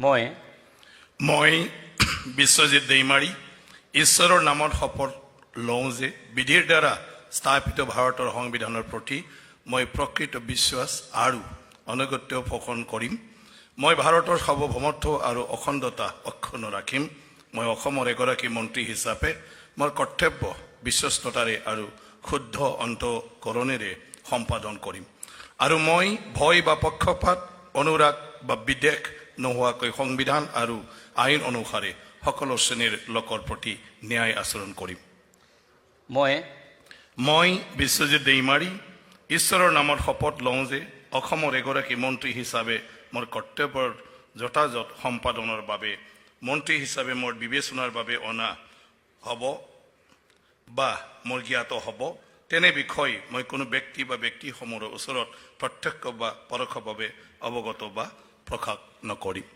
মই বিশ্বজিৎ দৈমাৰী ঈশ্বৰৰ নামত শপত লওঁ যে বিধিৰ দ্বাৰা স্থাপিত ভাৰতৰ সংবিধানৰ প্ৰতি মই প্ৰকৃত বিশ্বাস আৰু অনুগত্য পোষণ কৰিম। মই ভাৰতৰ সাৰ্বভৌমত্ব আৰু অখণ্ডতা অক্ষুণ্ণ ৰাখিম। মই অসমৰ এগৰাকী মন্ত্ৰী হিচাপে মোৰ কৰ্তব্য বিশ্বস্ততাৰে আৰু শুদ্ধ অন্তঃকৰণেৰে সম্পাদন কৰিম আৰু মই ভয় বা পক্ষপাত অনুৰাগ বা বিদ্বেষ নোহোৱাকৈ সংবিধান আৰু আইন অনুসাৰে সকলো শ্ৰেণীৰ লোকৰ প্ৰতি ন্যায় আচৰণ কৰিম। মই বিশ্বজিৎ দৈমাৰী ঈশ্বৰৰ নামত শপত লওঁ যে অসমৰ এগৰাকী মন্ত্ৰী হিচাপে মোৰ কৰ্তব্যৰ যথাযথ সম্পাদনৰ বাবে মন্ত্ৰী হিচাপে মোৰ বিবেচনাৰ বাবে অনা হ'ব বা মোৰ জ্ঞাত হ'ব তেনে বিষয় মই কোনো ব্যক্তি বা ব্যক্তিসমূহৰ ওচৰত প্ৰত্যক্ষ বা পৰোক্ষভাৱে অৱগত বা প্ৰকাশ নকৰিম।